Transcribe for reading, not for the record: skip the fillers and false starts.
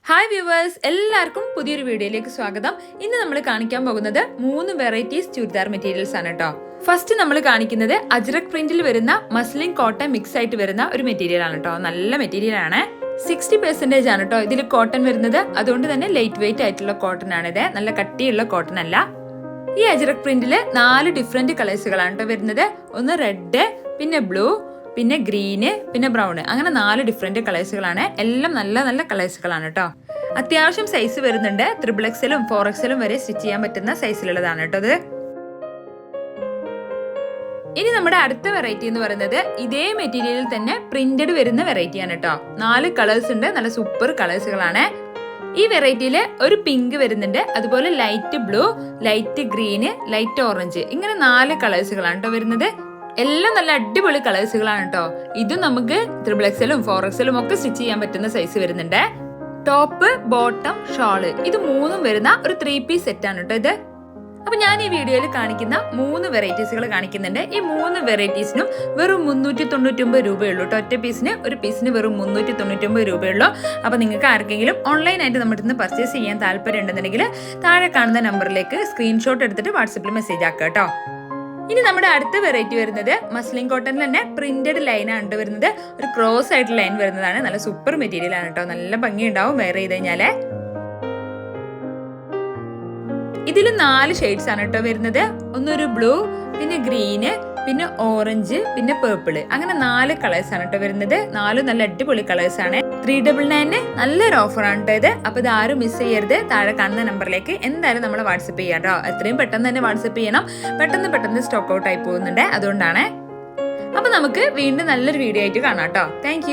Hi viewers, എല്ലാവർക്കും പുതിയൊരു വീഡിയോയിലേക്ക് സ്വാഗതം. ഇന്ന് നമ്മൾ കാണിക്കാൻ പോകുന്നത് 3 വെറൈറ്റീസ് ചുരിദാർ മെറ്റീരിയൽസ് ആണ് കേട്ടോ. ഫസ്റ്റ് നമ്മൾ കാണിക്കുന്നത് അജ്രക് പ്രിന്റിൽ വരുന്ന മസ്ലിൻ കോട്ടൺ മിക്സ് ആയിട്ട് വരുന്ന ഒരു മെറ്റീരിയൽ ആണ് കേട്ടോ. നല്ല മെറ്റീരിയൽ ആണ്. 60% ആണ് കേട്ടോ ഇതിൽ കോട്ടൺ വരുന്നത്. അതുകൊണ്ട് തന്നെ ലൈറ്റ് വെയിറ്റ് ആയിട്ടുള്ള കോട്ടൺ ആണിത്. നല്ല കട്ടിയുള്ള കോട്ടൺ അല്ല. ഈ അജ്രക് പ്രിന്റില് 4 ഡിഫറെന്റ് കളേഴ്സുകളാണ് കേട്ടോ വരുന്നത്. ഒന്ന് റെഡ്, പിന്നെ ബ്ലൂ, പിന്നെ ഗ്രീന്, പിന്നെ ബ്രൗൺ. അങ്ങനെ 4 ഡിഫറെന്റ് കളേഴ്സുകളാണ്. എല്ലാം നല്ല നല്ല കളേഴ്സുകളാണ് കേട്ടോ. അത്യാവശ്യം സൈസ് വരുന്നുണ്ട്. 3XL 4XL വരെ സ്റ്റിച്ച് ചെയ്യാൻ പറ്റുന്ന സൈസിലുള്ളതാണ് കേട്ടോ ഇത്. ഇനി നമ്മുടെ അടുത്ത വെറൈറ്റി എന്ന് പറയുന്നത് ഇതേ മെറ്റീരിയലിൽ തന്നെ പ്രിന്റഡ് വരുന്ന വെറൈറ്റി ആണ് കേട്ടോ. 4 കളേഴ്സ് ഉണ്ട്. നല്ല സൂപ്പർ കളേഴ്സുകളാണ്. ഈ വെറൈറ്റിയിൽ ഒരു പിങ്ക് വരുന്നുണ്ട്, അതുപോലെ light blue, light green, light orange, ഇങ്ങനെ 4 കളേഴ്സുകളാണ് കേട്ടോ വരുന്നത്. എല്ലാം നല്ല അടിപൊളി കളേഴ്സുകളാണ് കേട്ടോ. ഇതും നമുക്ക് 3XL 4XL ഒക്കെ സ്റ്റിച്ച് ചെയ്യാൻ പറ്റുന്ന സൈസ് വരുന്നുണ്ട്. ടോപ്പ്, ബോട്ടം, ഷോള്, ഇത് 3ഉം വരുന്ന ഒരു 3 പീസ് സെറ്റ് ആണ് കേട്ടോ ഇത്. അപ്പൊ ഞാൻ ഈ വീഡിയോയിൽ കാണിക്കുന്ന 3 വെറൈറ്റീസുകൾ കാണിക്കുന്നുണ്ട്. ഈ 3 വെറൈറ്റീസിനും വെറും 399 രൂപയുള്ളൂ കേട്ടോ. ഒറ്റ പീസിന്, ഒരു പീസിന് വെറും 399 രൂപയുള്ളൂ. അപ്പൊ നിങ്ങൾക്ക് ആർക്കെങ്കിലും ഓൺലൈനായിട്ട് നമ്മുടെ നിന്ന് പർച്ചേസ് ചെയ്യാൻ താല്പര്യം ഉണ്ടെന്നുണ്ടെങ്കിൽ താഴെ കാണുന്ന നമ്പറിലേക്ക് സ്ക്രീൻഷോട്ട് എടുത്തിട്ട് വാട്സപ്പിൽ മെസ്സേജ് ആക്കുക കേട്ടോ. ഇനി നമ്മുടെ അടുത്ത വെറൈറ്റി വരുന്നത് മസ്ലിൻ കോട്ടണിൽ തന്നെ പ്രിന്റഡ് ലൈൻ ആണ് വരുന്നത്. ഒരു ക്രോസ് ആയിട്ട് ലൈൻ വരുന്നതാണ്. നല്ല സൂപ്പർ മെറ്റീരിയൽ ആണ് കേട്ടോ. നല്ല ഭംഗി ഉണ്ടാവും വെയർ ചെയ്ത് കഴിഞ്ഞാല്. ഇതിൽ 4 ഷെയ്ഡ്സ് ആണ് കേട്ടോ വരുന്നത്. ഒന്നൊരു ബ്ലൂ, പിന്നെ ഗ്രീന്, പിന്നെ ഓറഞ്ച്, പിന്നെ പേർപ്പിള്, അങ്ങനെ 4 കളേഴ്സ് ആണ് കേട്ടോ വരുന്നത്. 4 നല്ല അടിപൊളി കളേഴ്സ് ആണ്. 399 നല്ലൊരു ഓഫർ ആണ് കേട്ടോ ഇത്. അപ്പൊ ഇത് ആരും മിസ് ചെയ്യരുത്. താഴെ കാണുന്ന നമ്പറിലേക്ക് എന്തായാലും നമ്മൾ വാട്സപ്പ് ചെയ്യാം കേട്ടോ. എത്രയും പെട്ടെന്ന് തന്നെ വാട്സപ്പ് ചെയ്യണം. പെട്ടെന്ന് സ്റ്റോക്ക് ഔട്ട് ആയി പോകുന്നുണ്ട്. അതുകൊണ്ടാണ്. അപ്പൊ നമുക്ക് വീണ്ടും നല്ലൊരു വീഡിയോ ആയിട്ട് കാണാം കേട്ടോ. താങ്ക്